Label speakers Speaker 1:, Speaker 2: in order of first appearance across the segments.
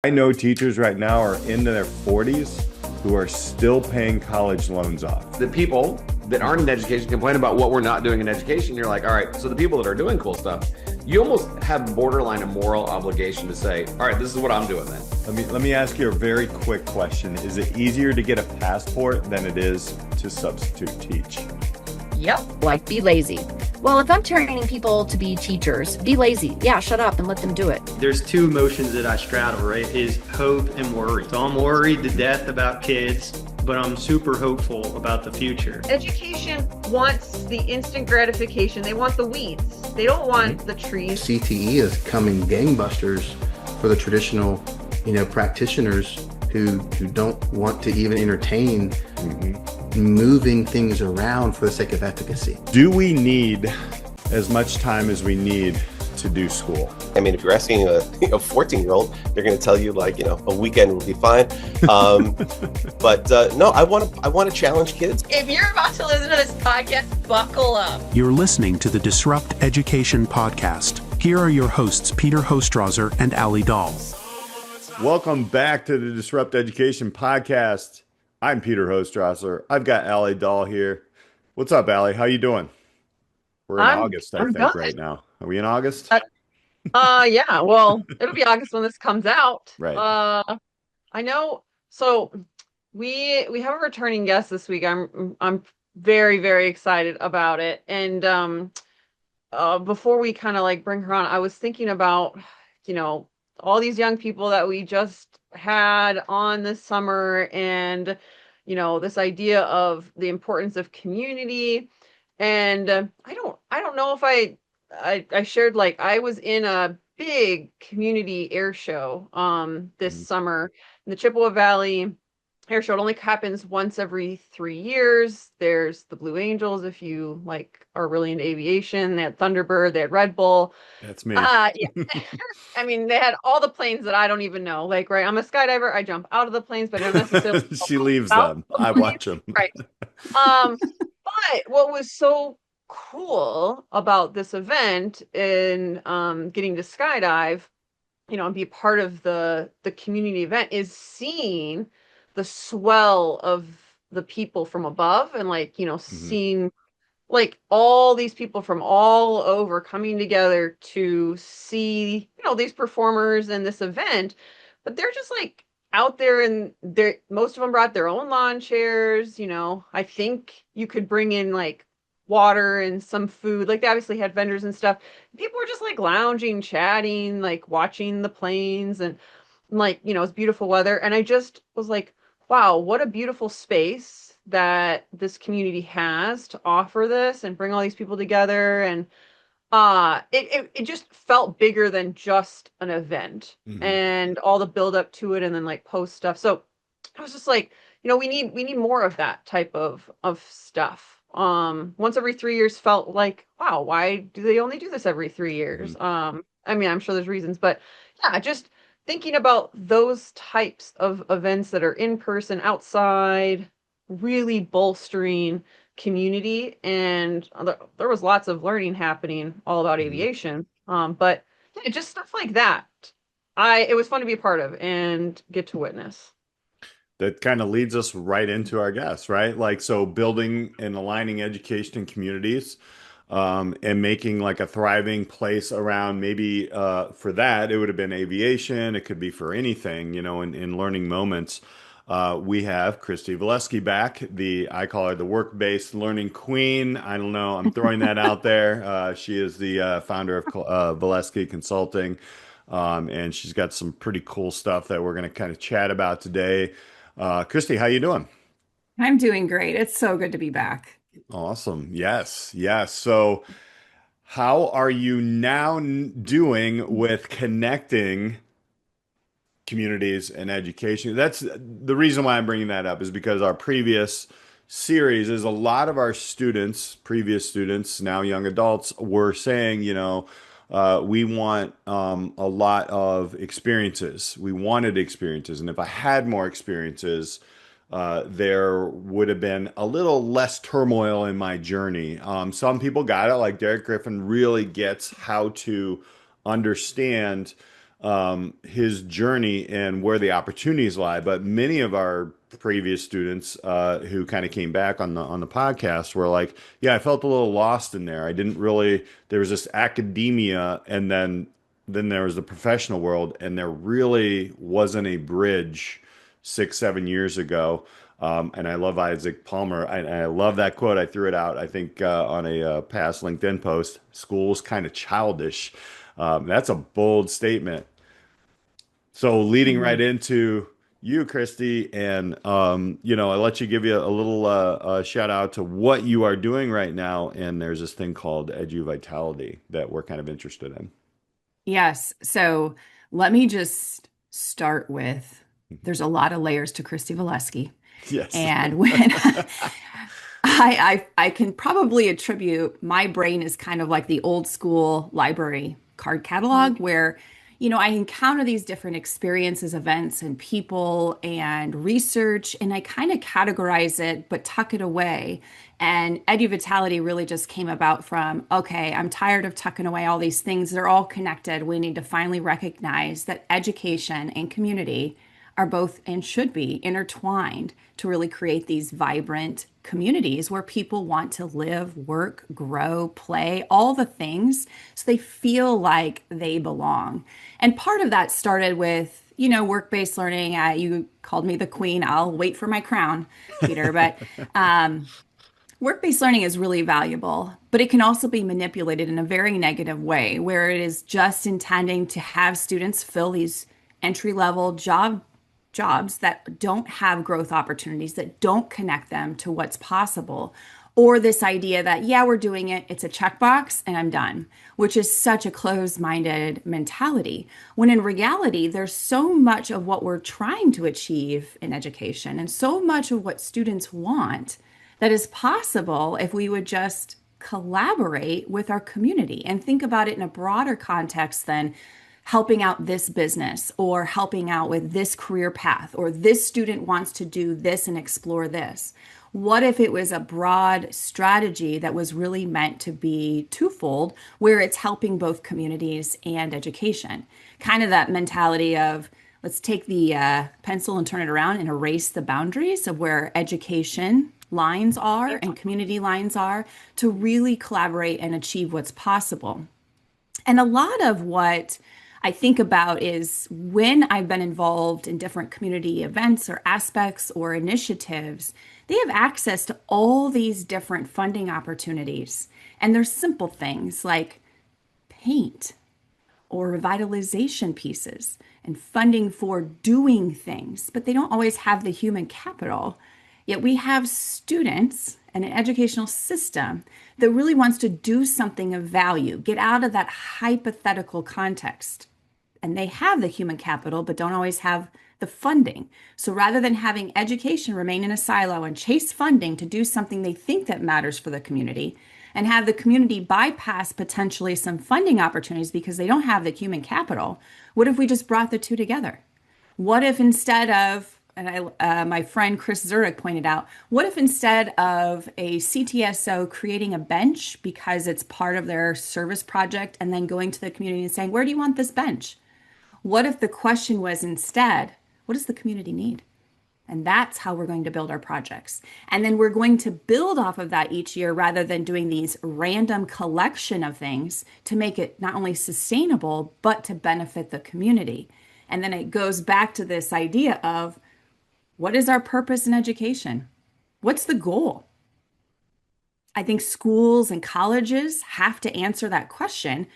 Speaker 1: I know teachers right now are into their 40s who are still paying college loans off.
Speaker 2: The people that aren't in education complain about what we're not doing in education. You're like, all right, so the people that are doing cool stuff, you almost have borderline a moral obligation to say, all right, this is what I'm doing then.
Speaker 1: Let me ask you a very quick question. Is it easier to get a passport than it is to substitute teach?
Speaker 3: Yep. Like, be lazy. Well, if I'm training people to be teachers, be lazy. Yeah, shut up and let them do it.
Speaker 4: There's two emotions that I straddle, right? Is hope and worry. So I'm worried to death about kids, but I'm super hopeful about the future.
Speaker 5: Education wants the instant gratification. They want the weeds. They don't want the trees.
Speaker 6: CTE is coming gangbusters for the traditional, practitioners who don't want to even entertain moving things around for the sake of efficacy.
Speaker 1: Do we need as much time as we need to do school?
Speaker 7: I mean, if you're asking a 14-year-old, they're going to tell you a weekend will be fine. But no, I want to challenge kids.
Speaker 5: If you're about to listen to this podcast, buckle up.
Speaker 8: You're listening to the Disrupt Education Podcast. Here are your hosts, Peter Hostrawser and Alli Dahl.
Speaker 1: Welcome back to the Disrupt Education Podcast. I'm Peter Hostrawser. I've got Alli Dahl here. What's up, Alli? How you doing? We're in August, I think, good. Right now. Are we in August?
Speaker 5: Yeah. Well, it'll be August when this comes out.
Speaker 1: Right.
Speaker 5: I know. So we have a returning guest this week. I'm very, very excited about it. And before we kind of bring her on, I was thinking about, all these young people that we just had on this summer, and this idea of the importance of community. And I don't know if I shared, I was in a big community air show this summer in the Chippewa Valley air show. It only happens once every 3 years. There's the Blue Angels, if you are really into aviation. They had Thunderbird, they had Red Bull.
Speaker 1: That's me.
Speaker 5: Yeah. I mean, they had all the planes that I don't even know. Right, I'm a skydiver. I jump out of the planes, but I don't necessarily.
Speaker 1: She leaves them. I watch them.
Speaker 5: Right. But what was so cool about this event and getting to skydive, and be part of the community event, is seeing the swell of the people from above, and seeing all these people from all over coming together to see these performers in this event. But they're just out there, and most of them brought their own lawn chairs. I think you could bring in water and some food. They obviously had vendors and stuff. People were just lounging, chatting, watching the planes, and it's beautiful weather. And I just was wow, what a beautiful space that this community has to offer this and bring all these people together. And it just felt bigger than just an event, and all the build up to it, and then post stuff. So I was just we need more of that type of stuff. Once every 3 years felt wow, why do they only do this every 3 years? I mean, I'm sure there's reasons, but yeah, just thinking about those types of events that are in person, outside, really bolstering community. And there was lots of learning happening all about aviation. But yeah, just stuff like that. It was fun to be a part of and get to witness.
Speaker 1: That kind of leads us right into our guests, right? So building and aligning education and communities, and making a thriving place around, maybe for that, it would have been aviation. It could be for anything, in learning moments. We have Kristy Volesky back. I call her the work-based learning queen. I don't know. I'm throwing that out there. She is the founder of Volesky Consulting. And she's got some pretty cool stuff that we're going to kind of chat about today. Kristy, how you doing?
Speaker 9: I'm doing great. It's so good to be back.
Speaker 1: Awesome. Yes. So how are you now doing with connecting communities and education? That's the reason why I'm bringing that up, is because our previous series is a lot of our students, previous students, now young adults, were saying, we want a lot of experiences. We wanted experiences. And if I had more experiences, there would have been a little less turmoil in my journey. Some people got it, like Derek Griffin really gets how to understand his journey and where the opportunities lie. But many of our previous students who kind of came back on the podcast were like, "Yeah, I felt a little lost in there. I didn't really. There was this academia, and then there was the professional world, and there really wasn't a bridge 6, 7 years ago." And I love Isaac Palmer. I love that quote. I threw it out, I think, on a past LinkedIn post. School's kind of childish. That's a bold statement. So leading right into you, Kristy, and I let you give you a little shout out to what you are doing right now. And there's this thing called Edu Vitality that we're kind of interested in.
Speaker 9: Yes. So let me just start with there's a lot of layers to Kristy Volesky.
Speaker 1: Yes.
Speaker 9: And when I can probably attribute my brain is kind of like the old school library card catalog where, I encounter these different experiences, events, and people and research, and I kind of categorize it, but tuck it away. And Edu Vitality really just came about from, okay, I'm tired of tucking away all these things. They're all connected. We need to finally recognize that education and community are both and should be intertwined to really create these vibrant communities where people want to live, work, grow, play, all the things so they feel like they belong. And part of that started with, work-based learning. You called me the queen. I'll wait for my crown, Peter. But work-based learning is really valuable, but it can also be manipulated in a very negative way where it is just intending to have students fill these entry-level jobs that don't have growth opportunities, that don't connect them to what's possible, or this idea that, yeah, we're doing it, it's a checkbox and I'm done, which is such a closed-minded mentality. When in reality, there's so much of what we're trying to achieve in education and so much of what students want that is possible if we would just collaborate with our community and think about it in a broader context than helping out this business or helping out with this career path, or this student wants to do this and explore this. What if it was a broad strategy that was really meant to be twofold, where it's helping both communities and education? Kind of that mentality of let's take the pencil and turn it around and erase the boundaries of where education lines are and community lines are to really collaborate and achieve what's possible. And a lot of what I think about is when I've been involved in different community events or aspects or initiatives, they have access to all these different funding opportunities. And there's simple things like paint or revitalization pieces and funding for doing things, but they don't always have the human capital. Yet we have students and an educational system that really wants to do something of value, get out of that hypothetical context. And they have the human capital, but don't always have the funding. So rather than having education remain in a silo and chase funding to do something they think that matters for the community, and have the community bypass potentially some funding opportunities because they don't have the human capital, what if we just brought the two together? What if instead of, and my friend Chris Zurich pointed out, what if instead of a CTSO creating a bench because it's part of their service project and then going to the community and saying, where do you want this bench? What if the question was instead, what does the community need? And that's how we're going to build our projects. And then we're going to build off of that each year rather than doing these random collection of things to make it not only sustainable, but to benefit the community. And then it goes back to this idea of, what is our purpose in education? What's the goal? I think schools and colleges have to answer that question.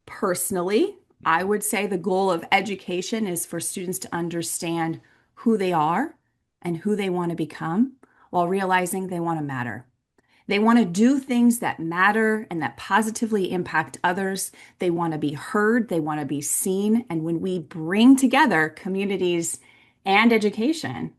Speaker 9: Personally, I would say the goal of education is for students to understand who they are and who they want to become while realizing they want to matter. They want to do things that matter and that positively impact others. They want to be heard. They want to be seen. And when we bring together communities and education,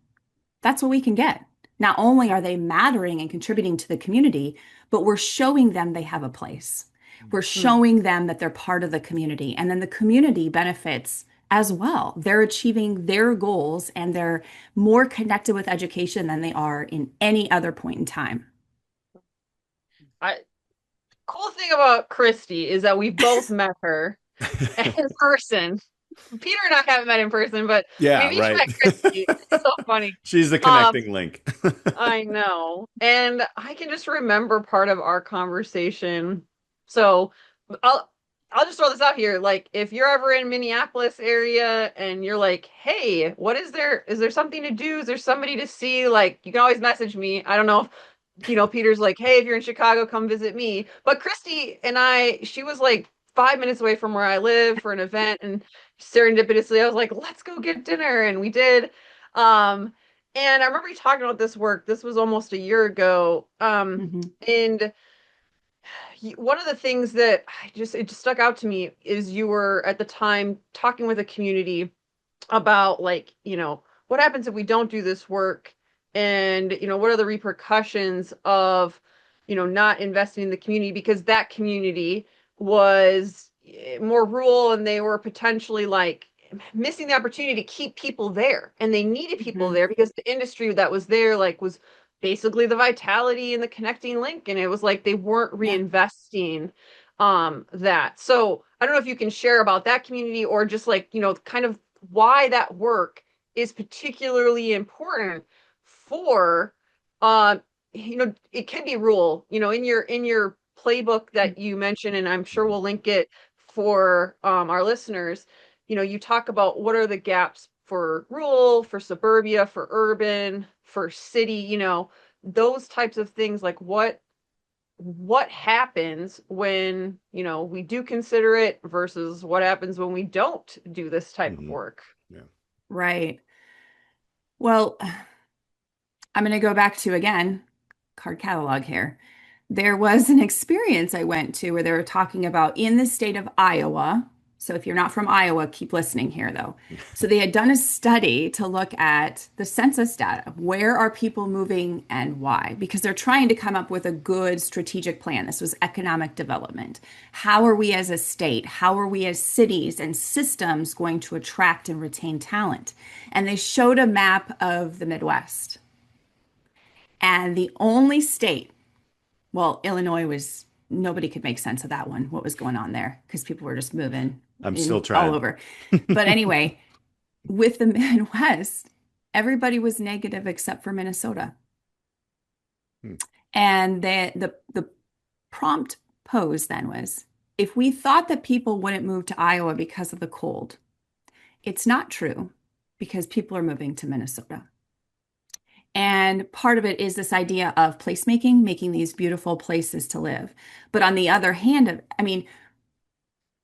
Speaker 9: that's what we can get. Not only are they mattering and contributing to the community, but we're showing them they have a place. We're showing them that they're part of the community, and then the community benefits as well. They're achieving their goals and they're more connected with education than they are in any other point in time.
Speaker 5: Cool thing about Kristy is that we both met her in person Peter and I haven't met in person, but
Speaker 1: Yeah,
Speaker 5: we've each
Speaker 1: right.
Speaker 5: met Kristy. It's so funny.
Speaker 1: She's the
Speaker 5: Um,
Speaker 1: connecting link.
Speaker 5: I know. And I can just remember part of our conversation. So I'll I'll just throw this out here. Like if you're ever in Minneapolis area and you're like, hey, what is there? Is there something to do? Is there somebody to see? Like you can always message me. I don't know if Peter's like, hey, if you're in Chicago, come visit me. But Kristy and she was like 5 minutes away from where I live for an event, and serendipitously I was like, let's go get dinner. And we did. Um and I remember you talking about this work. This was almost a year ago. And one of the things that it just stuck out to me is you were at the time talking with a community about like, what happens if we don't do this work? And, what are the repercussions of, not investing in the community, because that community was more rural and they were potentially like missing the opportunity to keep people there, and they needed people there because the industry that was there like was basically the vitality and the connecting link, and it was like they weren't reinvesting that. So I don't know if you can share about that community, or just like kind of why that work is particularly important for it can be rural, in your playbook that you mentioned, and I'm sure we'll link it for our listeners. You talk about what are the gaps for rural, for suburbia, for urban, for city, those types of things. Like what happens when, we do consider it versus what happens when we don't do this type of work.
Speaker 1: Yeah.
Speaker 9: Right. Well, I'm going to go back to, again, card catalog here. There was an experience I went to where they were talking about in the state of Iowa. So if you're not from Iowa, keep listening here, though. So they had done a study to look at the census data. Where are people moving and why? Because they're trying to come up with a good strategic plan. This was economic development. How are we as a state? How are we as cities and systems going to attract and retain talent? And they showed a map of the Midwest. And the only state, well, Illinois was, nobody could make sense of that one, what was going on there, because people were just moving
Speaker 1: I'm still trying.
Speaker 9: all over. But anyway, with the Midwest, everybody was negative except for Minnesota. And the prompt pose then was, if we thought that people wouldn't move to Iowa because of the cold, it's not true, because people are moving to Minnesota. And part of it is this idea of placemaking, making these beautiful places to live. But on the other hand,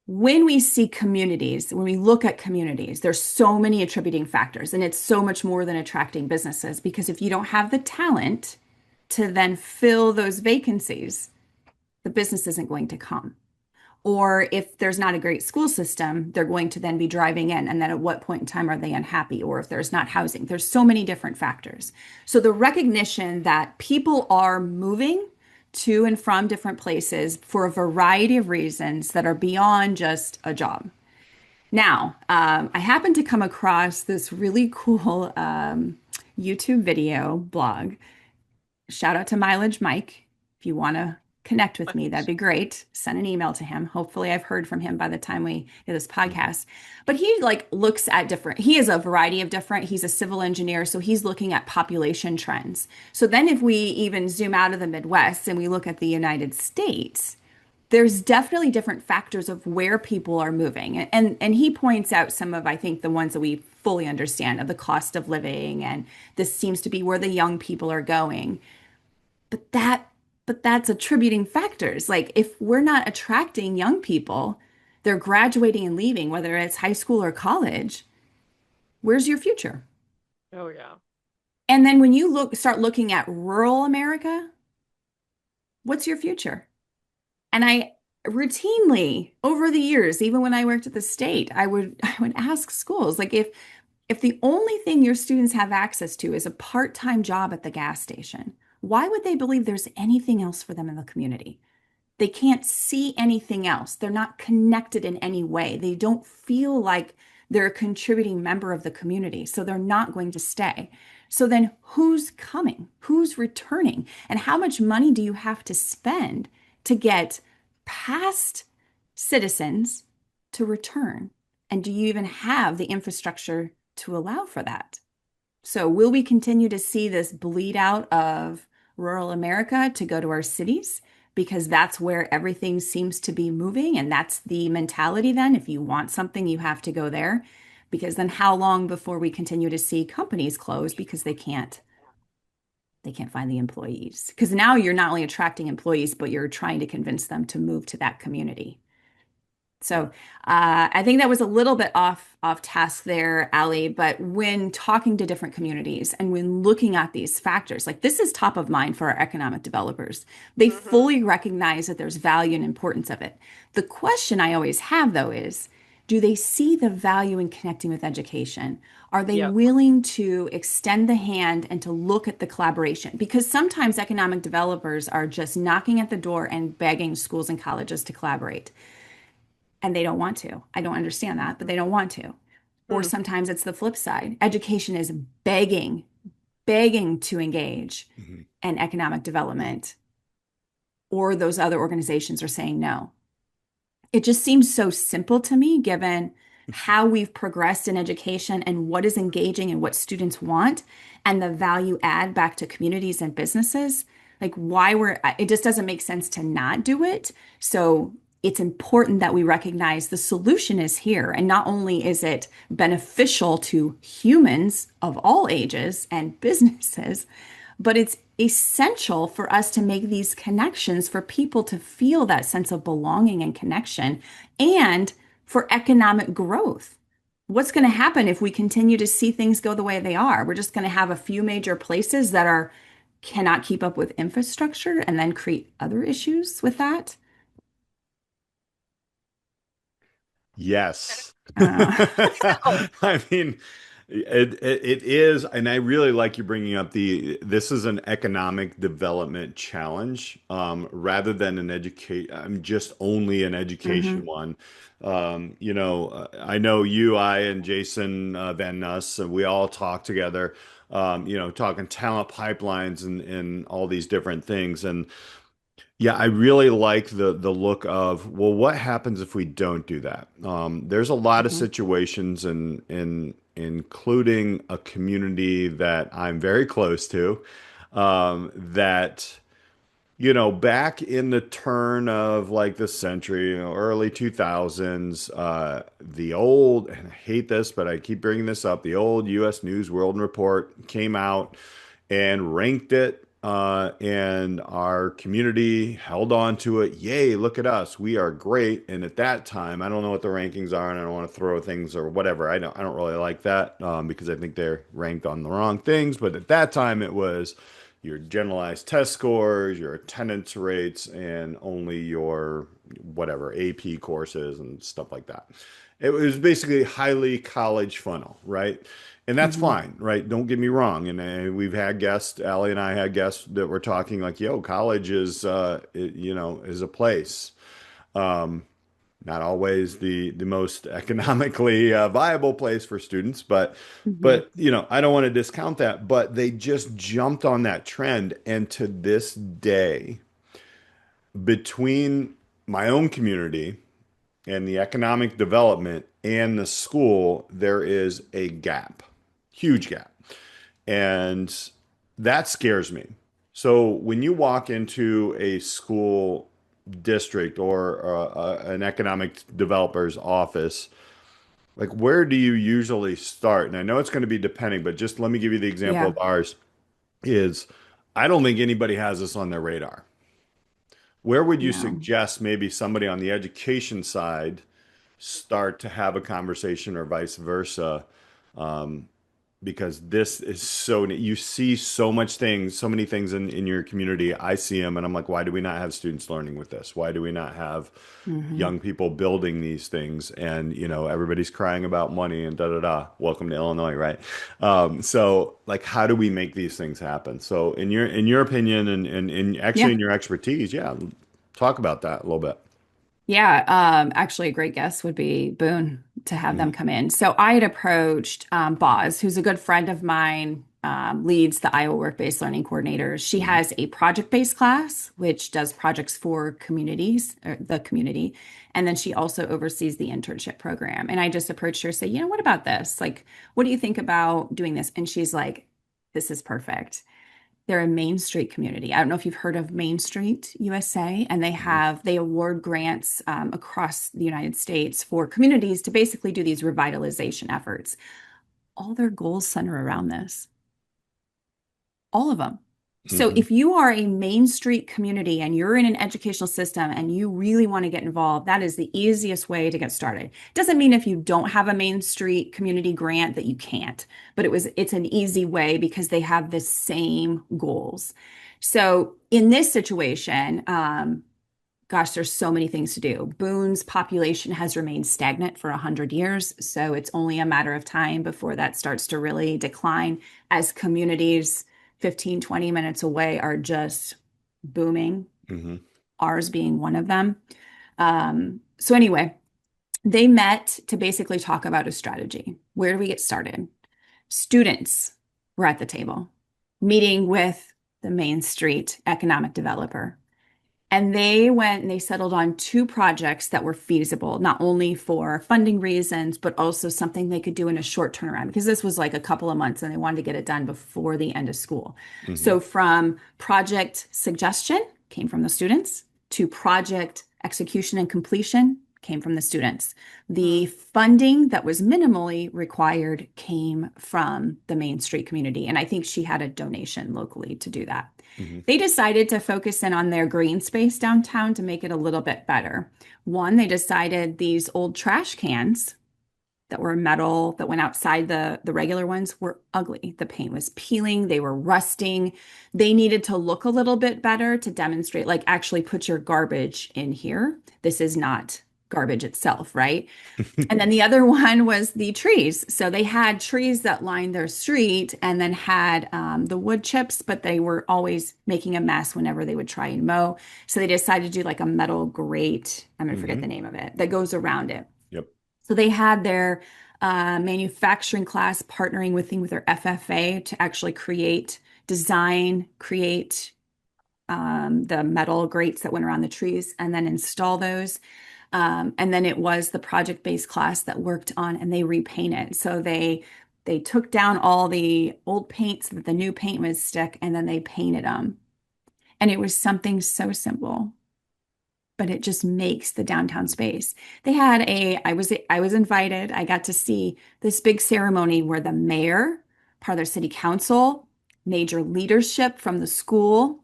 Speaker 9: when we see communities, when we look at communities, there's so many attributing factors, and it's so much more than attracting businesses, because if you don't have the talent to then fill those vacancies, the business isn't going to come. Or if there's not a great school system, they're going to then be driving in. And then at what point in time are they unhappy? Or if there's not housing, there's so many different factors. So the recognition that people are moving to and from different places for a variety of reasons that are beyond just a job. Now, I happened to come across this really cool YouTube video blog. Shout out to Mileage Mike. If you want to connect with me, that'd be great. Send an email to him. Hopefully I've heard from him by the time we do this podcast. But he looks at he has a variety of different, he's a civil engineer, so he's looking at population trends. So then if we even zoom out of the Midwest and we look at the United States, there's definitely different factors of where people are moving. And he points out some of, I think, the ones that we fully understand, of the cost of living, and this seems to be where the young people are going. But that's attributing factors. Like if we're not attracting young people, they're graduating and leaving, whether it's high school or college, where's your future?
Speaker 5: Oh, yeah.
Speaker 9: And then when you start looking at rural America, what's your future? And I routinely, over the years, even when I worked at the state, I would ask schools, like if the only thing your students have access to is a part-time job at the gas station, why would they believe there's anything else for them in the community? They can't see anything else. They're not connected in any way. They don't feel like they're a contributing member of the community, so they're not going to stay. So then who's coming? Who's returning? And how much money do you have to spend to get past citizens to return? And do you even have the infrastructure to allow for that? So will we continue to see this bleed out of rural America to go to our cities? Because that's where everything seems to be moving. And that's the mentality then. If you want something, you have to go there. Because then how long before we continue to see companies close because they can't find the employees? Because now you're not only attracting employees, but you're trying to convince them to move to that community. So I think that was a little bit off task there, Alli. But when talking to different communities and when looking at these factors, like this is top of mind for our economic developers. They fully recognize that there's value and importance of it. The question I always have, though, is do they see the value in connecting with education? Are they
Speaker 5: Yep.
Speaker 9: willing to extend the hand and to look at the collaboration? Because sometimes economic developers are just knocking at the door and begging schools and colleges to collaborate. And they don't want to. I don't understand that, but they don't want to. Or
Speaker 5: Hmm.
Speaker 9: sometimes it's the flip side. Education is begging to engage
Speaker 1: Mhm.
Speaker 9: in economic development, or those other organizations are saying no. It just seems so simple to me, given how we've progressed in education and what is engaging and what students want and the value add back to communities and businesses. Like it just doesn't make sense to not do it. So it's important that we recognize the solution is here. And not only is it beneficial to humans of all ages and businesses, but it's essential for us to make these connections for people to feel that sense of belonging and connection and for economic growth. What's going to happen if we continue to see things go the way they are? We're just going to have a few major places that cannot keep up with infrastructure and then create other issues with that.
Speaker 1: Yes.
Speaker 9: Uh,
Speaker 1: I mean, it is, and I really like you bringing up this is an economic development challenge, rather than an educate. I'm just only an education
Speaker 9: mhm,
Speaker 1: one. I know you, I, and Jason Van Nuss, and we all talk together. Talking talent pipelines and all these different things, and yeah, I really like the look of, well, what happens if we don't do that? There's a lot of
Speaker 9: mhm,
Speaker 1: situations and including a community that I'm very close to, that, back in the turn of like the century, early 2000s, the old, and I hate this, but I keep bringing this up, the old U.S. News World Report came out and ranked it, and our community held on to it. Yay, look at us. We are great. And at that time, I don't know what the rankings are, and I don't want to throw things or whatever. I don't really like that, because I think they're ranked on the wrong things. But at that time, it was your generalized test scores, your attendance rates, and only your whatever AP courses and stuff like that. It was basically highly college funnel, right? And that's
Speaker 9: mhm.
Speaker 1: fine, right? Don't get me wrong. And we've had guests, Alli and I had guests that were talking like, "Yo, college is a place." Um, Not always the most economically viable place for students,
Speaker 9: Mhm.
Speaker 1: I don't want to discount that. But they just jumped on that trend, and to this day, between my own community and the economic development and the school, there is a gap, huge gap. And that scares me. So when you walk into a school district or an economic developer's office, like where do you usually start? And I know it's going to be depending, but just let me give you the example
Speaker 9: Yeah,
Speaker 1: of ours is I don't think anybody has this on their radar. Where would you
Speaker 9: no.
Speaker 1: suggest maybe somebody on the education side start to have a conversation or vice versa? Um, because this is you see so many things in your community. I see them and I'm like, why do we not have students learning with this? Why do we not have
Speaker 9: Mhm.
Speaker 1: young people building these things? And, everybody's crying about money and da da da. Welcome to Illinois, right? So like, how do we make these things happen? So in your opinion and actually
Speaker 9: Yeah.
Speaker 1: in your expertise, yeah, talk about that a little bit.
Speaker 9: Yeah, actually, a great guest would be Boone to have them
Speaker 1: Mhm.
Speaker 9: come in. So I had approached Boz, who's a good friend of mine, leads the Iowa Work-Based Learning Coordinators. She has a project-based class, which does projects for communities, or the community. And then she also oversees the internship program. And I just approached her, say, what about this? Like, what do you think about doing this? And she's like, this is perfect. They're a Main Street community. I don't know if you've heard of Main Street USA, and they award grants across the United States for communities to basically do these revitalization efforts. All their goals center around this. All of them. So if you are a Main Street community and you're in an educational system and you really want to get involved, that is the easiest way to get started. Doesn't mean if you don't have a Main Street community grant that you can't, but it's an easy way because they have the same goals. So in this situation, gosh, there's so many things to do. Boone's population has remained stagnant for 100 years. So it's only a matter of time before that starts to really decline as communities 15, 20 minutes away are just booming, ours being one of them. So anyway, they met to basically talk about a strategy. Where do we get started? Students were at the table, meeting with the Main Street economic developer. And they went and they settled on 2 projects that were feasible, not only for funding reasons, but also something they could do in a short turnaround, because this was like a couple of months and they wanted to get it done before the end of school. So from project suggestion came from the students to project execution and completion came from the students. The funding that was minimally required came from the Main Street community. And I think she had a donation locally to do that. They decided to focus in on their green space downtown to make it a little bit better. One, they decided these old trash cans that were metal that went outside the regular ones were ugly. The paint was peeling, they were rusting. They needed to look a little bit better to demonstrate, like, actually put your garbage in here. This is not garbage itself, right? And then the other one was the trees. So they had trees that lined their street and then had the wood chips, but they were always making a mess whenever they would try and mow. So they decided to do like a metal grate, I'm going to forget the name of it, that goes around it.
Speaker 1: Yep.
Speaker 9: So they had their manufacturing class partnering with their FFA to actually create the metal grates that went around the trees and then install those. And then it was the project-based class that worked on, and they repainted. So they took down all the old paint so that the new paint would stick, and then they painted them. And it was something so simple, but it just makes the downtown space. They had I was invited. I got to see this big ceremony where the mayor, part of their city council, major leadership from the school,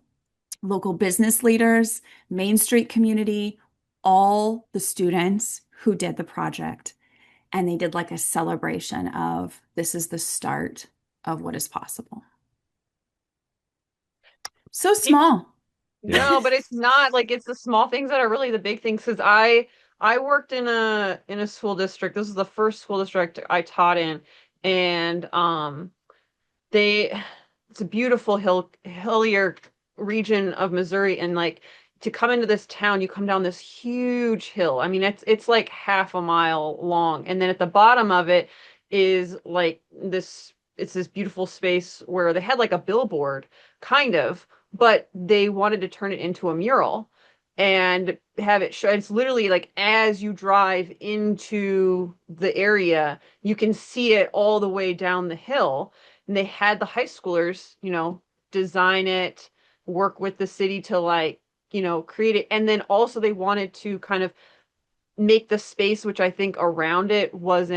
Speaker 9: local business leaders, Main Street community, all the students who did the project. And they did like a celebration of this is the start of what is possible. So small.
Speaker 5: No, but it's not like, it's the small things that are really the big things. Because I worked in a school district. This is the first school district I taught in, and it's a beautiful hillier region of Missouri, and like, to come into this town, you come down this huge hill. I mean, it's like half a mile long. And then at the bottom of it is like it's this beautiful space where they had like a billboard, kind of, but they wanted to turn it into a mural and have it show. It's literally like, as you drive into the area, you can see it all the way down the hill. And they had the high schoolers, design it, work with the city to create it. And then also they wanted to kind of make the space, which I think around it was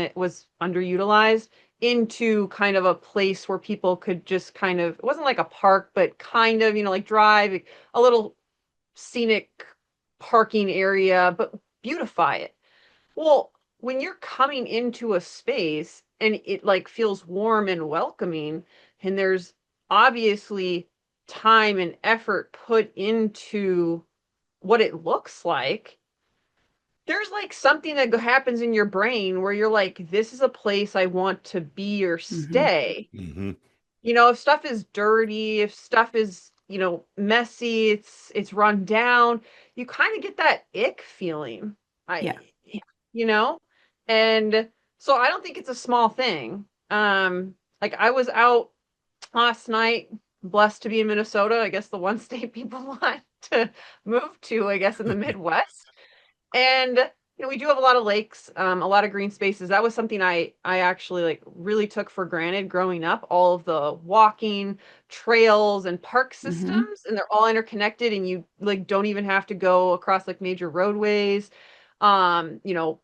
Speaker 5: underutilized, into kind of a place where people could just kind of, it wasn't like a park, but kind of, like drive, a little scenic parking area, but beautify it. Well, when you're coming into a space and it like feels warm and welcoming, and there's obviously time and effort put into what it looks like, there's like something that happens in your brain where you're like, this is a place I want to be or stay. If stuff is dirty, if stuff is messy, it's run down, you kind of get that ick feeling. And so I don't think it's a small thing. Like, I was out last night. Blessed to be in Minnesota. I guess the one state people want to move to, I guess, in the Midwest. And we do have a lot of lakes, a lot of green spaces. That was something I actually like really took for granted growing up. All of the walking trails and park systems, and they're all interconnected, and you like don't even have to go across like major roadways. You know,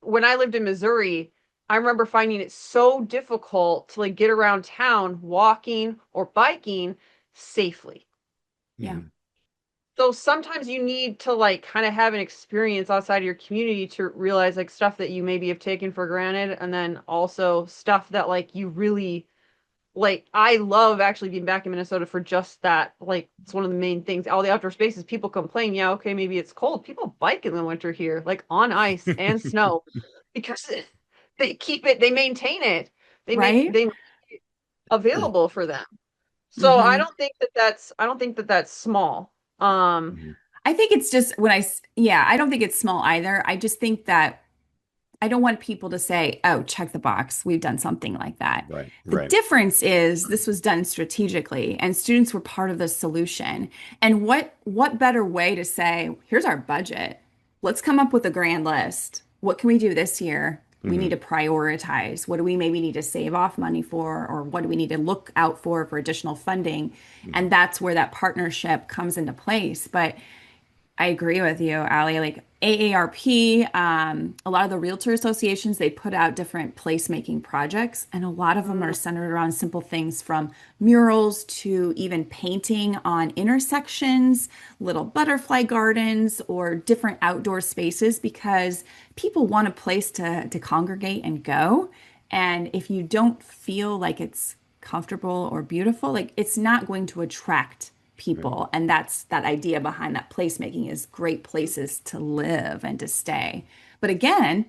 Speaker 5: when I lived in Missouri, I remember finding it so difficult to like get around town walking or biking safely.
Speaker 9: Yeah.
Speaker 5: So sometimes you need to like kind of have an experience outside of your community to realize like stuff that you maybe have taken for granted, and then also stuff that like you really like. I love actually being back in Minnesota for just that. Like it's one of the main things. All the outdoor spaces, people complain, yeah, okay, maybe it's cold. People bike in the winter here, like on ice and snow, because they keep it, they maintain it.
Speaker 9: Right?
Speaker 5: They make it available for them. So
Speaker 9: hmm
Speaker 5: I don't think that that's small.
Speaker 9: I think it's just yeah, I don't think it's small either. I just think that I don't want people to say, oh, check the box. We've done something like that.
Speaker 1: Right,
Speaker 9: The
Speaker 1: right.
Speaker 9: difference is this was done strategically and students were part of the solution. And what better way to say, here's our budget. Let's come up with a grand list. What can we do this year? We need
Speaker 1: Hmm.
Speaker 9: to prioritize. What do we maybe need to save off money for, or what do we need to look out for additional funding? And that's where that partnership comes into place. But I agree with you, Allie. Like AARP, a lot of the realtor associations, they put out different placemaking projects, and a lot of them are centered around simple things from murals to even painting on intersections, little butterfly gardens, or different outdoor spaces because people want a place to congregate and go. And if you don't feel like it's comfortable or beautiful, like it's not going to attract people. And that's that idea behind that placemaking is great places to live and to stay. But again,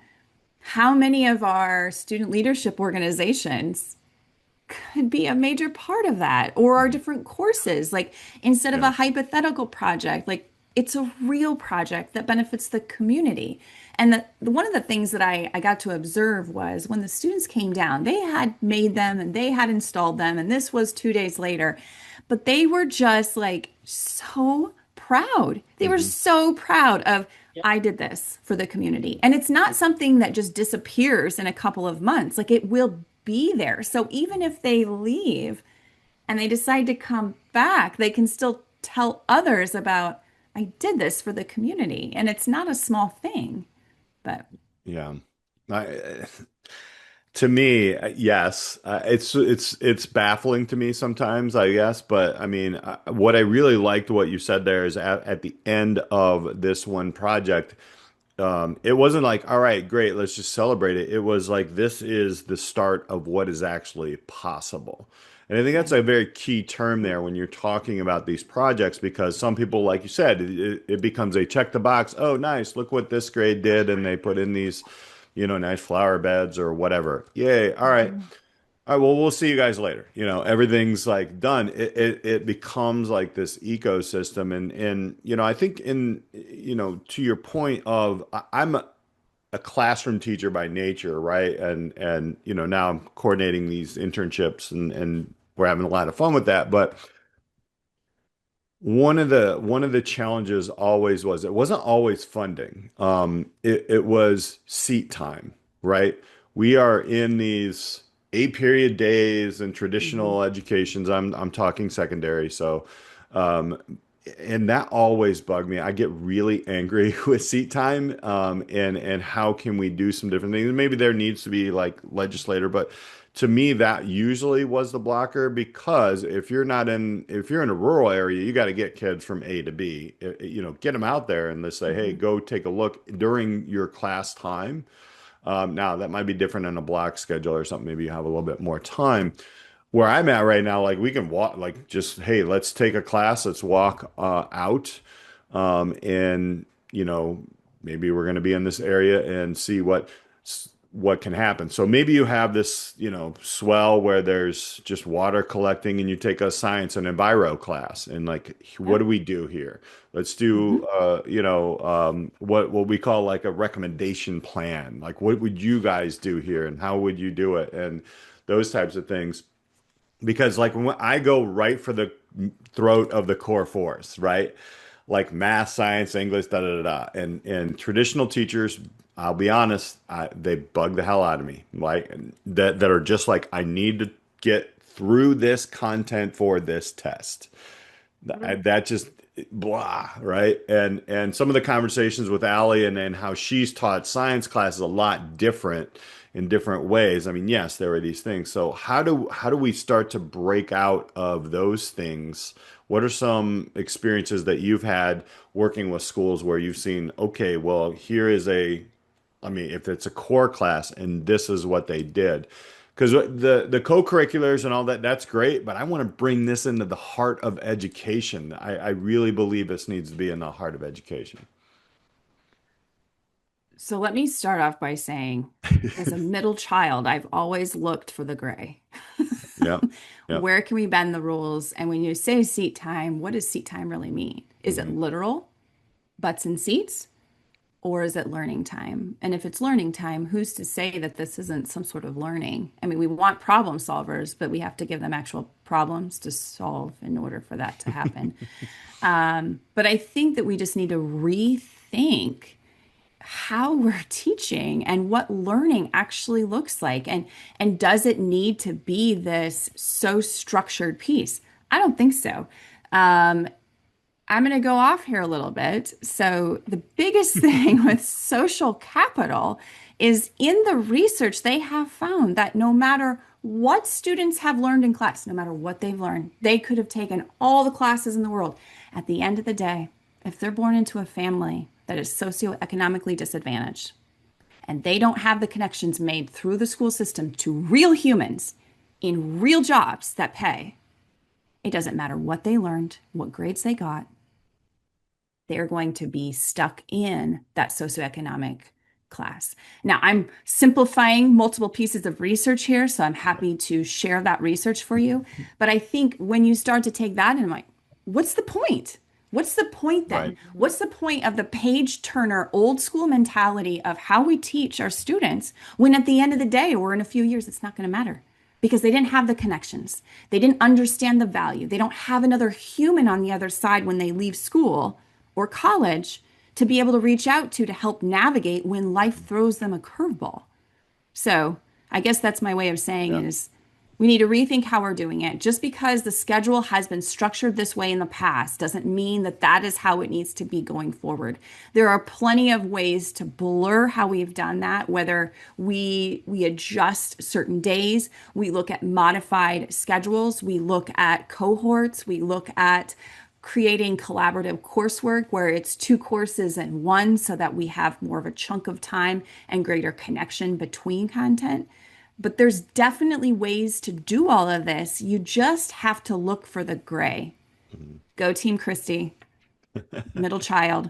Speaker 9: how many of our student leadership organizations could be a major part of that, or our different courses? Like instead of
Speaker 1: Yeah.
Speaker 9: a hypothetical project, like it's a real project that benefits the community. And one of the things that I got to observe was when the students came down, they had made them and they had installed them, and this was 2 days later, but they were just like so proud. They were
Speaker 1: Hmm.
Speaker 9: so proud of, I did this for the community. And it's not something that just disappears in a couple of months. Like it will be there. So even if they leave and they decide to come back, they can still tell others about, I did this for the community. And it's not a small thing, but
Speaker 1: Yeah. I, to me, yes, it's baffling to me sometimes, I guess. But I mean, what I really liked what you said there is at the end of this one project, it wasn't like, all right, great, let's just celebrate it. It was like this is the start of what is actually possible. And I think that's
Speaker 9: right.
Speaker 1: a very key term there when you're talking about these projects, because some people, like you said, it becomes a check the box. Oh, nice. Look what this grade did. And they put in these, nice flower beds or whatever. Yay. All right. All right. Well, we'll see you guys later. Everything's like done. It becomes like this ecosystem. And I think to your point of I'm a classroom teacher by nature, right? And now I'm coordinating these internships and we're having a lot of fun with that. But one of the challenges always was it wasn't always funding. It was seat time, right? We are in these 8 period days and
Speaker 9: Mhm.
Speaker 1: traditional educations. I'm talking secondary, so um, and that always bugged me. I get really angry with seat time, and how can we do some different things? Maybe there needs to be like legislator, but to me, that usually was the blocker because if you're in a rural area, you got to get kids from A to B. Get them out there and let's say, hey,
Speaker 9: Mhm.
Speaker 1: go take a look during your class time. Now that might be different in a block schedule or something. Maybe you have a little bit more time. Where I'm at right now, like we can walk, like just, hey, let's take a class, let's walk out, and maybe we're going to be in this area and see what can happen. So maybe you have this, swell where there's just water collecting and you take a science and enviro class and like, what
Speaker 9: Yep.
Speaker 1: do we do here? Let's
Speaker 9: Mhm.
Speaker 1: do, what we call like a recommendation plan. Like, what would you guys do here and how would you do it? And those types of things. because like when I go right for the throat of the core force, right? Like math, science, English, da da da da. And traditional teachers, I'll be honest, they bug the hell out of me. Like that are just like, I need to get through this content for this test. That just blah, right? And some of the conversations with Alli and how she's taught science classes a lot different in different ways. I mean, yes, there are these things. So how do we start to break out of those things? What are some experiences that you've had working with schools where you've seen, okay, well, here is I mean, if it's a core class and this is what they did. Because the co-curriculars and all that, that's great, but I want to bring this into the heart of education. I really believe this needs to be in the heart of education.
Speaker 9: So let me start off by saying, as a middle child, I've always looked for the gray.
Speaker 1: Yeah. Yeah.
Speaker 9: Where can we bend the rules? And when you say seat time, what does seat time really mean? Is it literal, butts and seats? Or is it learning time? And if it's learning time, who's to say that this isn't some sort of learning? I mean, we want problem solvers, but we have to give them actual problems to solve in order for that to happen. But I think that we just need to rethink how we're teaching and what learning actually looks like. And does it need to be this so structured piece? I don't think so. I'm going to go off here a little bit. So the biggest thing with social capital is in the research, they have found that no matter what students have learned in class, no matter what they've learned, they could have taken all the classes in the world. At the end of the day, if they're born into a family that is socioeconomically disadvantaged and they don't have the connections made through the school system to real humans in real jobs that pay, it doesn't matter what they learned, what grades they got. They're going to be stuck in that socioeconomic class. Now, I'm simplifying multiple pieces of research here, so I'm happy to share that research for you. But I think when you start to take that and I'm like, what's the point? What's the point then?
Speaker 1: Right.
Speaker 9: What's the point of the page turner old school mentality of how we teach our students when at the end of the day or in a few years, it's not going to matter? Because they didn't have the connections. They didn't understand the value. They don't have another human on the other side when they leave school or college to be able to reach out to help navigate when life throws them a curveball. So I guess that's my way of saying is we need to rethink how we're doing it. Just because the schedule has been structured this way in the past doesn't mean that that is how it needs to be going forward. There are plenty of ways to blur how we've done that, whether we adjust certain days, we look at modified schedules, we look at cohorts, we look at creating collaborative coursework where it's 2 courses in one so that we have more of a chunk of time and greater connection between content. But there's definitely ways to do all of this. You just have to look for the gray. Go Team Kristy, middle child.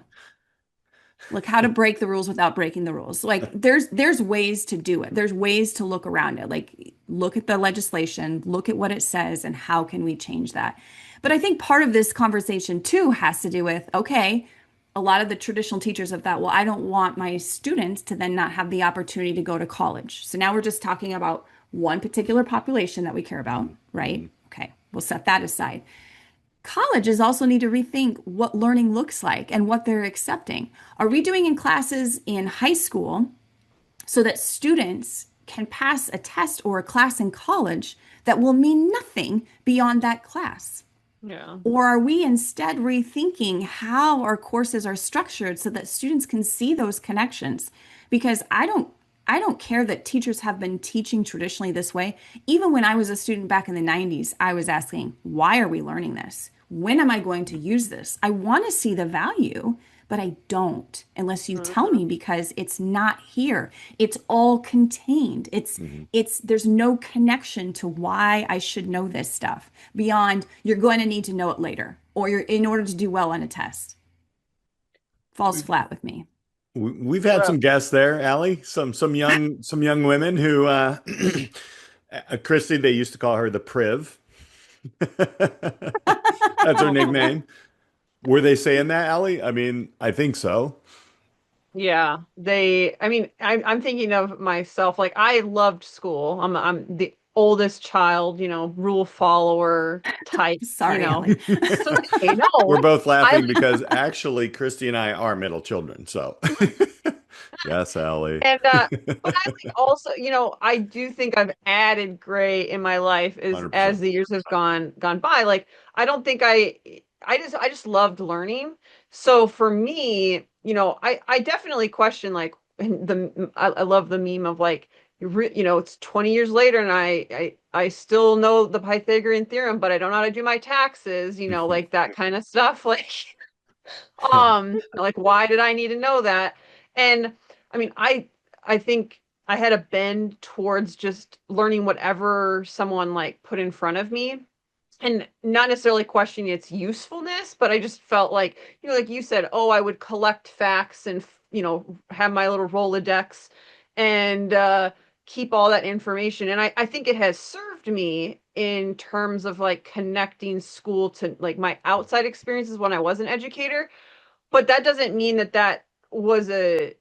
Speaker 9: Look how to break the rules without breaking the rules. Like there's ways to do it. There's ways to look around it. Like look at the legislation, look at what it says and how can we change that. But I think part of this conversation too has to do with, okay, a lot of the traditional teachers have thought, well, I don't want my students to then not have the opportunity to go to college. So now we're just talking about one particular population that we care about, right? Okay, we'll set that aside. Colleges also need to rethink what learning looks like and what they're accepting. Are we doing in classes in high school so that students can pass a test or a class in college that will mean nothing beyond that class?
Speaker 5: Yeah.
Speaker 9: Or are we instead rethinking how our courses are structured so that students can see those connections? Because I don't care that teachers have been teaching traditionally this way. Even when I was a student back in the 90s, I was asking, why are we learning this? When am I going to use this? I want to see the value, but I don't unless you tell me, because it's not here. It's all contained. There's no connection to why I should know this stuff beyond you're going to need to know it later or you're in order to do well on a test. Falls flat with me.
Speaker 1: We've had some guests there, Alli, some young women who Kristy, they used to call her the Priv. That's her nickname. Were they saying that, Alli? I mean, I think so.
Speaker 5: Yeah, I'm thinking of myself. Like I loved school. I'm oldest child, rule follower type,
Speaker 9: Sorry, Alli.
Speaker 5: It's okay.
Speaker 1: We're
Speaker 5: No,
Speaker 1: both
Speaker 5: I
Speaker 1: laughing because actually Kristy and I are middle children. So yes, Allie.
Speaker 5: and but I like also, I do think I've added gray in my life as
Speaker 1: 100%.
Speaker 5: the years have gone by. Like I don't think I just loved learning. So for me, I definitely question like I love the meme of like it's 20 years later and I still know the Pythagorean theorem, but I don't know how to do my taxes, like that kind of stuff. Like why did I need to know that? And I mean, I think I had a bend towards just learning whatever someone like put in front of me and not necessarily questioning its usefulness, but I just felt like, like you said, oh, I would collect facts and, have my little Rolodex and keep all that information. And I think it has served me in terms of like connecting school to like my outside experiences when I was an educator. But that doesn't mean that was a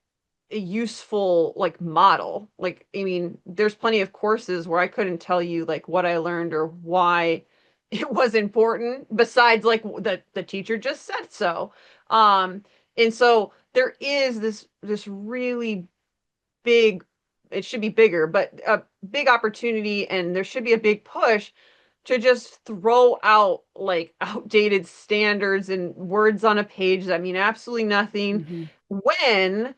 Speaker 5: useful like model. Like, I mean, there's plenty of courses where I couldn't tell you like what I learned or why it was important besides like the teacher just said so. And so there is this really big, it should be bigger, but a big opportunity, and there should be a big push to just throw out like outdated standards and words on a page that mean absolutely nothing when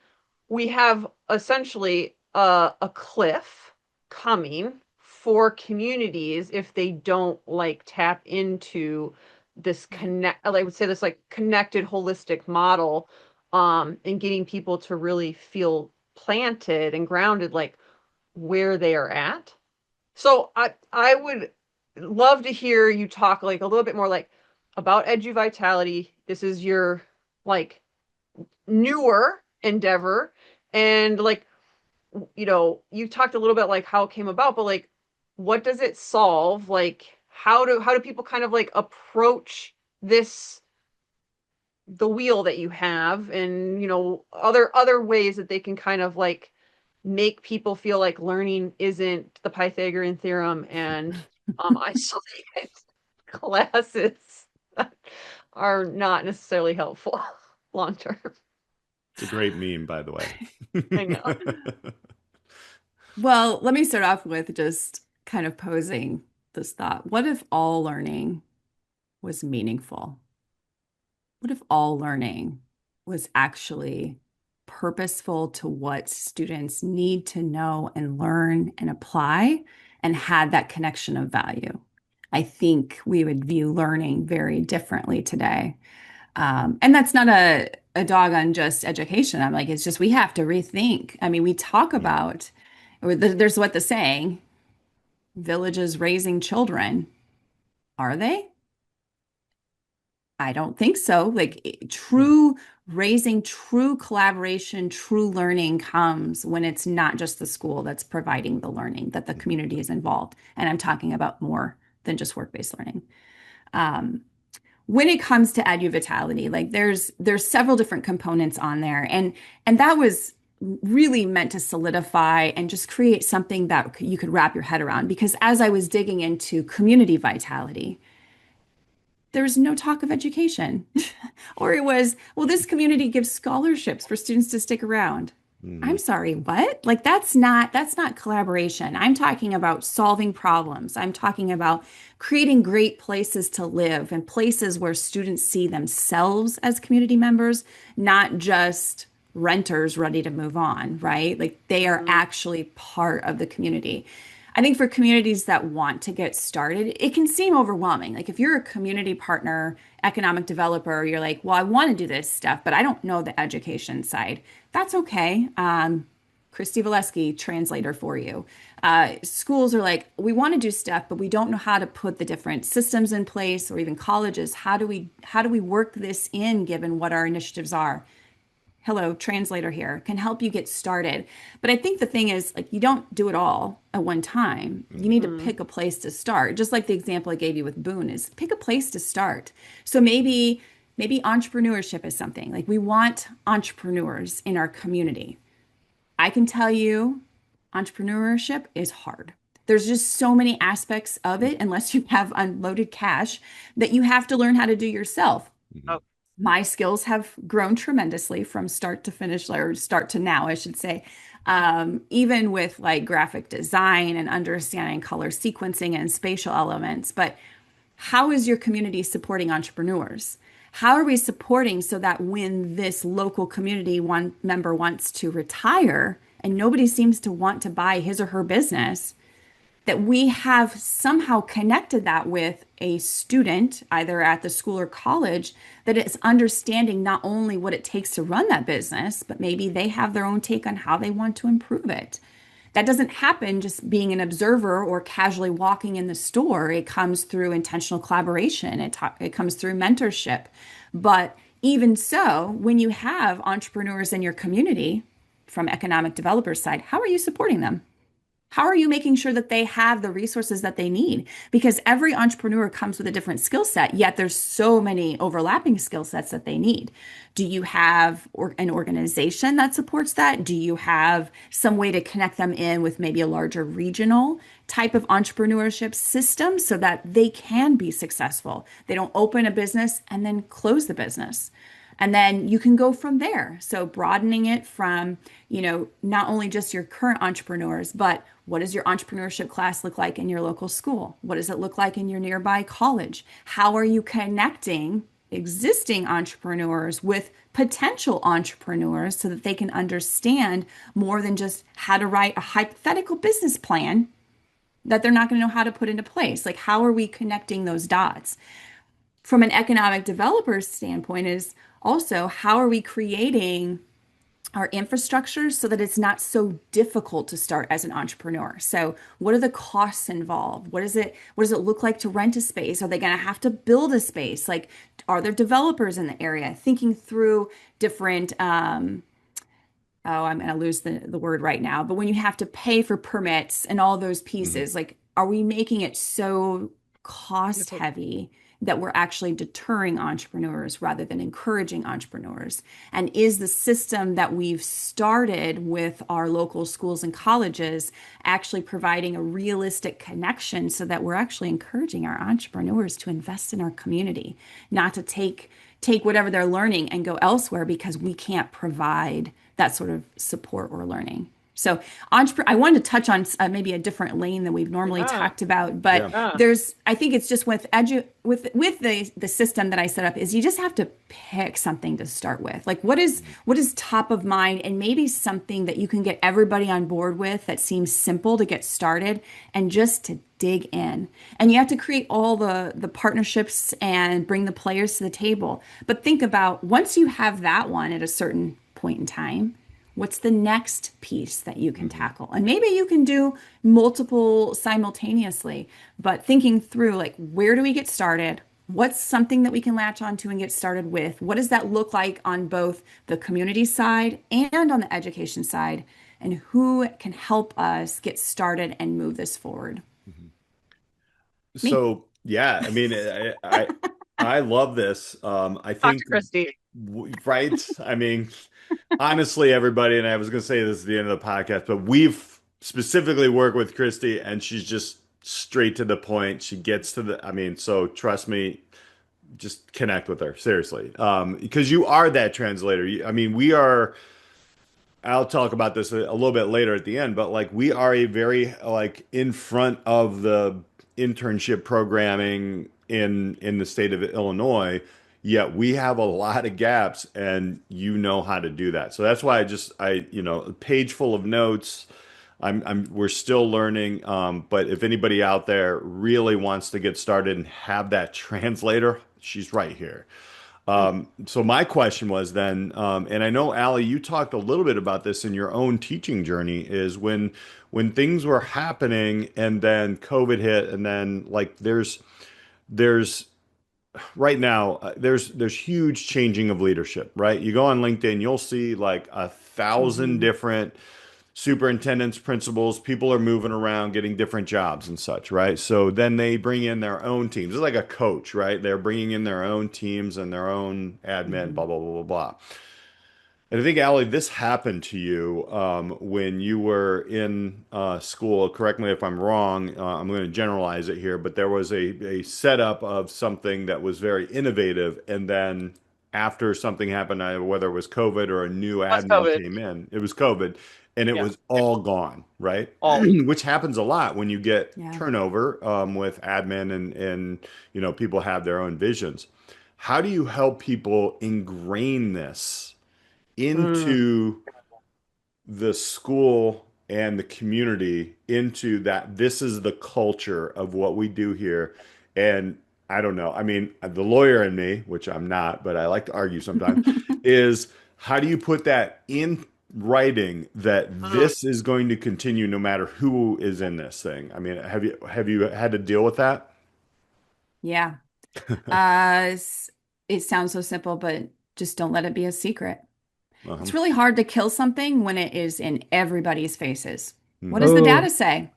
Speaker 5: we have essentially a cliff coming for communities if they don't like tap into this I would say this like connected holistic model, and getting people to really feel planted and grounded like where they are at. So I would love to hear you talk like a little bit more like about Edu Vitality. This is your like newer endeavor, and like you talked a little bit like how it came about, but like what does it solve? Like how do people kind of like approach the wheel that you have, and other ways that they can kind of like make people feel like learning isn't the Pythagorean theorem and isolated classes that are not necessarily helpful long term.
Speaker 1: It's a great meme, by the way.
Speaker 5: I know.
Speaker 9: Well, let me start off with just kind of posing this thought. What if all learning was meaningful? What if all learning was actually purposeful to what students need to know and learn and apply and had that connection of value? I think we would view learning very differently today. And that's not a dog on just education. I'm like, it's just we have to rethink. I mean, we talk about, there's what the saying, villages raising children. Are they? I don't think so. Like true raising, true collaboration, true learning comes when it's not just the school that's providing the learning, that the community is involved. And I'm talking about more than just work-based learning. When it comes to Edu Vitality, like there's several different components on there, and that was really meant to solidify and just create something that you could wrap your head around. Because as I was digging into community vitality, there was no talk of education, or it was, well, this community gives scholarships for students to stick around. I'm sorry, what? Like that's not collaboration. I'm talking about solving problems. I'm talking about creating great places to live and places where students see themselves as community members, not just renters ready to move on, right? Like they are actually part of the community. I think for communities that want to get started, it can seem overwhelming. Like if you're a community partner, economic developer, you're like, well, I want to do this stuff, but I don't know the education side. That's okay. Kristy Volesky, translator for you. Schools are like, we want to do stuff, but we don't know how to put the different systems in place, or even colleges. How do we work this in given what our initiatives are? Hello, translator here, can help you get started. But I think the thing is, like, you don't do it all at one time. You need to pick a place to start. Just like the example I gave you with Boone is pick a place to start. So maybe entrepreneurship is something. Like we want entrepreneurs in our community. I can tell you entrepreneurship is hard. There's just so many aspects of it, unless you have unloaded cash, that you have to learn how to do yourself.
Speaker 1: Mhm.
Speaker 9: My skills have grown tremendously from start to finish, or start to now, I should say. Even with like graphic design and understanding color sequencing and spatial elements. But how is your community supporting entrepreneurs? How are we supporting so that when this local community one member wants to retire and nobody seems to want to buy his or her business, that we have somehow connected that with a student, either at the school or college, that is understanding not only what it takes to run that business, but maybe they have their own take on how they want to improve it. That doesn't happen just being an observer or casually walking in the store. It comes through intentional collaboration. It comes through mentorship. But even so, when you have entrepreneurs in your community from economic developers side, how are you supporting them? How are you making sure that they have the resources that they need? Because every entrepreneur comes with a different skill set, yet there's so many overlapping skill sets that they need. Do you have an organization that supports that? Do you have some way to connect them in with maybe a larger regional type of entrepreneurship system so that they can be successful? They don't open a business and then close the business. And then you can go from there. So broadening it from, not only just your current entrepreneurs, but what does your entrepreneurship class look like in your local school? What does it look like in your nearby college? How are you connecting existing entrepreneurs with potential entrepreneurs so that they can understand more than just how to write a hypothetical business plan that they're not going to know how to put into place? Like, how are we connecting those dots? From an economic developer standpoint is also, how are we creating our infrastructure so that it's not so difficult to start as an entrepreneur? So what are the costs involved? What does it look like to rent a space? Are they going to have to build a space? Like, are there developers in the area? Thinking through different, I'm going to lose the word right now, but when you have to pay for permits and all those pieces, like, are we making it so cost heavy that we're actually deterring entrepreneurs rather than encouraging entrepreneurs? And is the system that we've started with our local schools and colleges actually providing a realistic connection so that we're actually encouraging our entrepreneurs to invest in our community, not to take whatever they're learning and go elsewhere because we can't provide that sort of support or learning? So I wanted to touch on maybe a different lane than we've normally talked about, but I think it's just with the system that I set up is you just have to pick something to start with. Like, what is top of mind, and maybe something that you can get everybody on board with that seems simple to get started and just to dig in. And you have to create all the partnerships and bring the players to the table. But think about, once you have that one at a certain point in time, what's the next piece that you can tackle? And maybe you can do multiple simultaneously, but thinking through, like, where do we get started? What's something that we can latch onto and get started with? What does that look like on both the community side and on the education side? And who can help us get started and move this forward?
Speaker 1: So, yeah, I mean, I love this. I think,
Speaker 5: Kristy.
Speaker 1: Right? I mean, honestly, everybody, and I was going to say this at the end of the podcast, but we've specifically worked with Kristy, and she's just straight to the point. She gets to so trust me, just connect with her, seriously. Because you are that translator. We are, I'll talk about this a little bit later at the end, but like, we are a very, like, in front of the internship programming in the state of Illinois. Yet we have a lot of gaps, and you know how to do that. So that's why a page full of notes. We're still learning. But if anybody out there really wants to get started and have that translator, she's right here. So my question was then, and I know, Alli, you talked a little bit about this in your own teaching journey, is when things were happening and then COVID hit, and then, like, there's right now, there's huge changing of leadership, right? You go on LinkedIn, you'll see like 1,000 different superintendents, principals, people are moving around, getting different jobs and such, right? So then they bring in their own teams. It's like a coach, right? They're bringing in their own teams and their own admin, blah, blah, blah, blah, blah. And I think, Allie, this happened to you when you were in school. Correct me if I'm wrong. I'm going to generalize it here, but there was a setup of something that was very innovative. And then after something happened, whether it was COVID or a new
Speaker 5: That's
Speaker 1: admin
Speaker 5: COVID.
Speaker 1: came in, it was COVID, and it
Speaker 5: Yeah.
Speaker 1: was all gone, right?
Speaker 5: All.
Speaker 1: Which happens a lot when you get
Speaker 9: Yeah.
Speaker 1: turnover with admin and people have their own visions. How do you help people ingrain this
Speaker 5: Mm.
Speaker 1: into the school and the community, into that this is the culture of what we do here? And I don't know. I mean, the lawyer in me, which I'm not, but I like to argue sometimes, is how do you put that in writing that
Speaker 5: Mm.
Speaker 1: this is going to continue no matter who is in this thing? I mean, have you had to deal with that?
Speaker 9: Yeah. It sounds so simple, but just don't let it be a secret.
Speaker 1: Uh-huh.
Speaker 9: It's really hard to kill something when it is in everybody's faces. What does
Speaker 1: Mhm.
Speaker 9: the
Speaker 5: Oh.
Speaker 9: data say?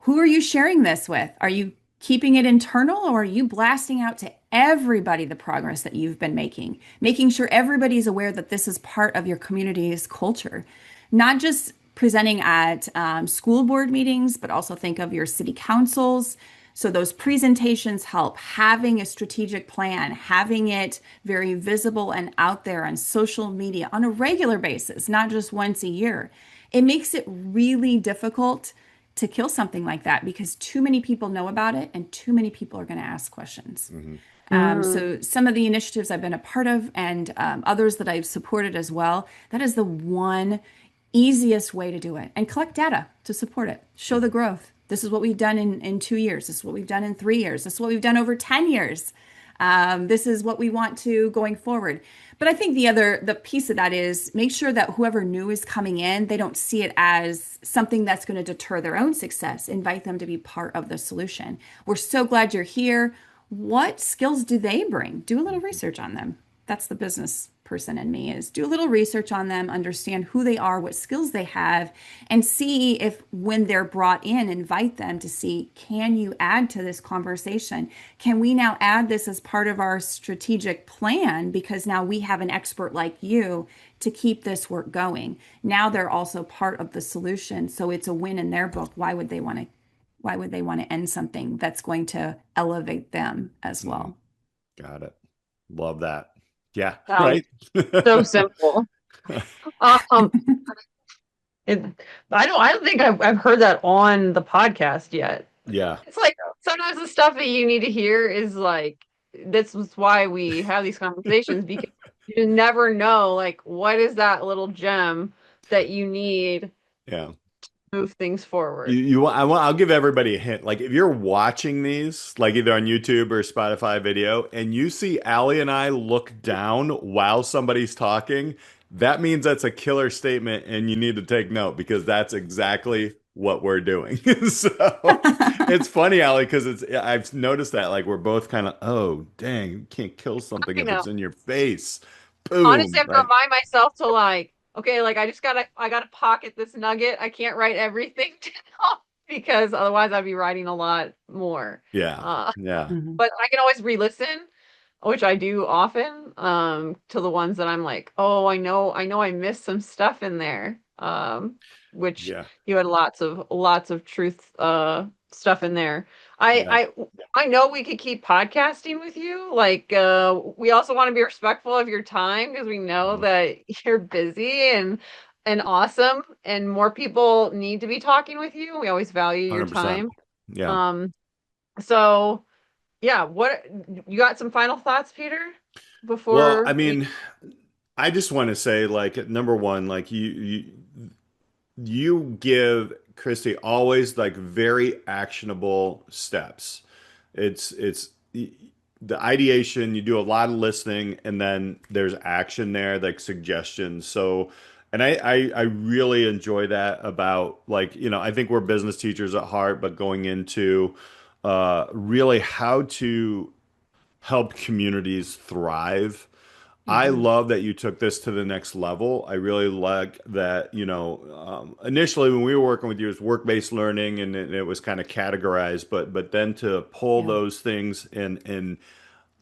Speaker 9: Who are you sharing this with? Are you keeping it internal, or are you blasting out to everybody the progress that you've been making sure everybody's aware that this is part of your community's culture, not just presenting at school board meetings, but also think of your city councils. So those presentations help. Having a strategic plan, having it very visible and out there on social media on a regular basis, not just once a year. It makes it really difficult to kill something like that because too many people know about it and too many people are going to ask questions.
Speaker 1: Mhm.
Speaker 5: Mm.
Speaker 9: So some of the initiatives I've been a part of and others that I've supported as well, that is the one easiest way to do it, and collect data to support it. Show the growth. This is what we've done in 2 years. This is what we've done in 3 years. This is what we've done over 10 years. This is what we want to going forward. But I think the piece of that is make sure that whoever new is coming in, they don't see it as something that's going to deter their own success. Invite them to be part of the solution. We're so glad you're here. What skills do they bring? Do a little research on them. That's the business person in me, is do a little research on them, understand who they are, what skills they have, and see if when they're brought in, invite them to see, can you add to this conversation? Can we now add this as part of our strategic plan? Because now we have an expert like you to keep this work going. Now they're also part of the solution. So it's a win in their book. Why would they want to end something that's going to elevate them as
Speaker 1: Mhm.
Speaker 9: well?
Speaker 1: Got it. Love that. Yeah,
Speaker 5: Sounds
Speaker 1: right.
Speaker 5: so simple. Um, it, I don't think I've heard that on the podcast yet.
Speaker 1: Yeah.
Speaker 5: It's like sometimes the stuff that you need to hear is like, this is why we have these conversations, because you never know, like, what is that little gem that you need to
Speaker 1: Yeah.
Speaker 5: move things
Speaker 1: You,
Speaker 5: forward.
Speaker 1: you, I'll give everybody a hint. Like if you're watching these, like either on YouTube or Spotify video, and you see Allie and I look down while somebody's talking, that means that's a killer statement, and you need to take note because that's exactly what we're doing. So it's funny, Allie, because I've noticed that like we're both kind of, oh, dang, you can't kill something
Speaker 5: I
Speaker 1: if
Speaker 5: know.
Speaker 1: it's in your face.
Speaker 5: Honestly, I
Speaker 1: Boom,
Speaker 5: have to
Speaker 1: right?
Speaker 5: remind myself to like, okay, like I gotta pocket this nugget. I can't write everything down because otherwise I'd be writing a lot more.
Speaker 1: Yeah,
Speaker 5: Uh,
Speaker 1: yeah.
Speaker 9: Mhm.
Speaker 5: but I can always re-listen, which I do often, to the ones that I'm like, oh, I know I missed some stuff in there. Which
Speaker 1: Yeah.
Speaker 5: you had lots of truth stuff in there. I
Speaker 1: Yeah.
Speaker 5: I I know we could keep podcasting with you. Like, we also want to be respectful of your time because we know
Speaker 1: Mhm.
Speaker 5: that you're busy and awesome, and more people need to be talking with you. We always value your
Speaker 1: 100%.
Speaker 5: time.
Speaker 1: Yeah.
Speaker 5: Um, so yeah, what you got some final thoughts, Peter,
Speaker 1: Well, I
Speaker 5: before we
Speaker 1: mean, I just want to say, like, number one, like you give Kristy always like very actionable steps. It's the ideation, you do a lot of listening, and then there's action there, like suggestions. So, and I really enjoy that about like, I think we're business teachers at heart, but going into really how to help communities thrive. I
Speaker 9: Mhm.
Speaker 1: love that you took this to the next level. I really like that, initially when we were working with you, it was work-based learning and it was kind of categorized, but then to pull
Speaker 9: Yeah.
Speaker 1: those things and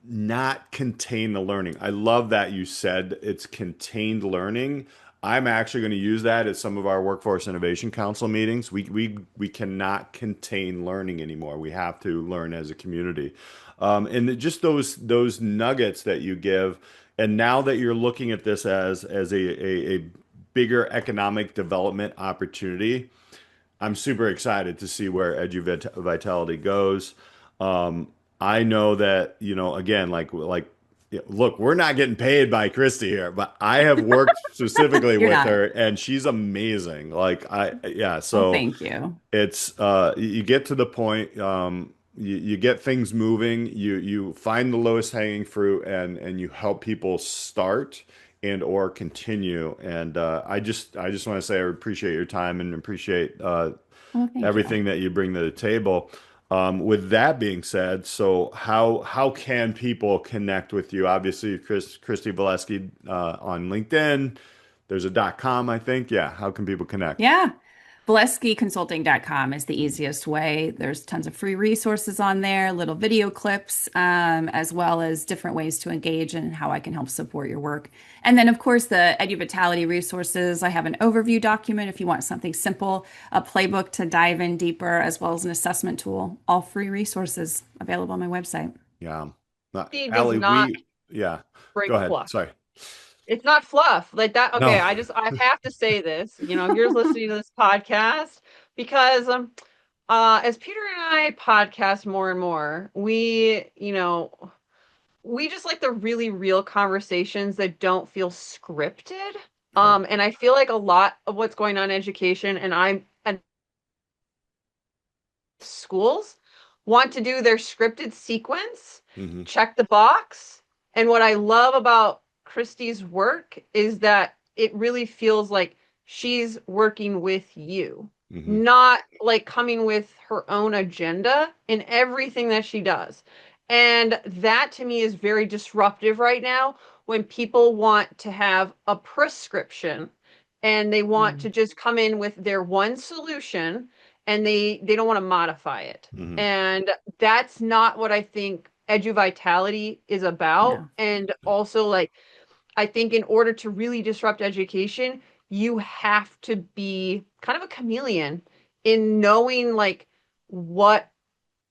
Speaker 1: not contain the learning. I love that you said it's contained learning. I'm actually going to use that at some of our Workforce Innovation Council meetings. We cannot contain learning anymore. We have to learn as a community. And just those nuggets that you give, and now that you're looking at this as a bigger economic development opportunity, I'm super excited to see where Edu Vitality goes. I know that, again, look, we're not getting paid by Kristy here, but I have worked specifically with her, and she's amazing. So
Speaker 9: thank you.
Speaker 1: It's you get to the point, you get things moving, you find the lowest hanging fruit, and you help people start and or continue. And I just want to say I appreciate your time and appreciate everything that you bring to the table. With that being said, so how can people connect with you? Obviously, Kristy Volesky on LinkedIn. There's a .com, I think. Yeah. How can people connect?
Speaker 9: Yeah. VoleskyConsulting.com is the easiest way. There's tons of free resources on there, little video clips, as well as different ways to engage and how I can help support your work. And then, of course, the Edu Vitality resources. I have an overview document if you want something simple, a playbook to dive in deeper, as well as an assessment tool. All free resources available on my website.
Speaker 1: Yeah.
Speaker 5: Steve
Speaker 1: Alli,
Speaker 5: does not
Speaker 1: yeah.
Speaker 5: break
Speaker 1: Go ahead.
Speaker 5: fluff.
Speaker 1: Sorry.
Speaker 5: It's not fluff like that. Okay,
Speaker 1: No.
Speaker 5: I have to say this. You're listening to this podcast because as Peter and I podcast more and more, we just like the really real conversations that don't feel scripted. And I feel like a lot of what's going on in education, and schools want to do their scripted sequence, check the box. And what I love about Kristy's work is that it really feels like she's working with you, not like coming with her own agenda in everything that she does. And that to me is very disruptive right now when people want to have a prescription and they want to just come in with their one solution and they don't want to modify it. And that's not what I think Edu Vitality is about. No. And also, I think in order to really disrupt education, you have to be kind of a chameleon in knowing what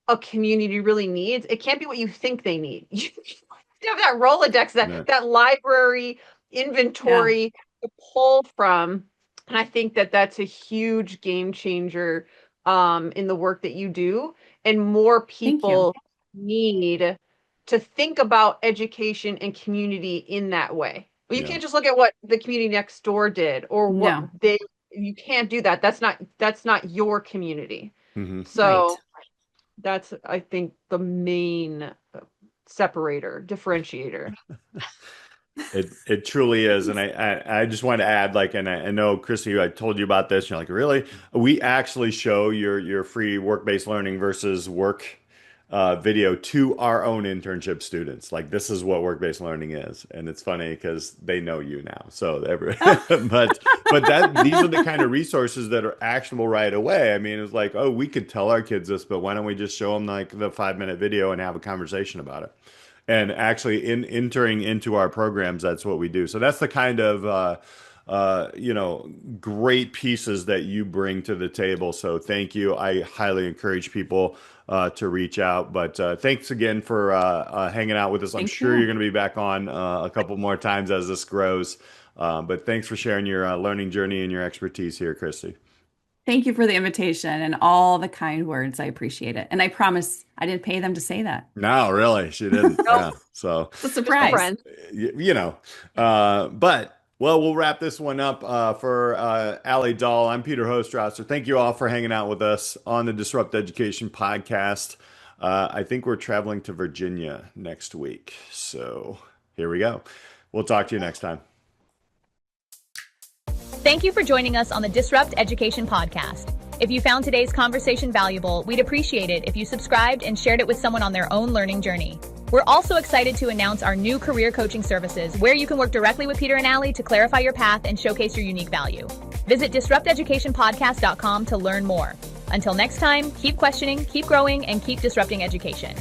Speaker 5: a community really needs. It can't be what you think they need. You have that Rolodex, that library inventory to pull from. And I think that that's a huge game changer in the work that you do. And more people need to think about education and community in that way. Well, you can't just look at what the community next door did or what you can't do that. That's not your community. So that's, I think, the main differentiator.
Speaker 1: It truly is. And I just want to add, and I know, Kristy, I told you about this. You're like, really? We actually show your free work-based learning versus work video to our own internship students. This is what work-based learning is. And it's funny because they know you now. So but these are the kind of resources that are actionable right away. I mean, it's like, oh, we could tell our kids this, but why don't we just show them the 5-minute video and have a conversation about it? And actually entering into our programs, that's what we do. So that's the kind of great pieces that you bring to the table. So thank you. I highly encourage people to reach out. But thanks again for hanging out with us. I'm sure you're going to be back on a couple more times as this grows. But thanks for sharing your learning journey and your expertise here, Kristy.
Speaker 9: Thank you for the invitation and all the kind words. I appreciate it. And I promise I didn't pay them to say that.
Speaker 1: No, really. She didn't. Yeah. So
Speaker 9: it's a surprise.
Speaker 1: But we'll wrap this one up for Alli Dahl. I'm Peter Hostrawser. Thank you all for hanging out with us on the Disrupt Education podcast. I think we're traveling to Virginia next week. So here we go. We'll talk to you next time.
Speaker 10: Thank you for joining us on the Disrupt Education podcast. If you found today's conversation valuable, we'd appreciate it if you subscribed and shared it with someone on their own learning journey. We're also excited to announce our new career coaching services, where you can work directly with Peter and Alli to clarify your path and showcase your unique value. Visit disrupteducationpodcast.com to learn more. Until next time, keep questioning, keep growing, and keep disrupting education.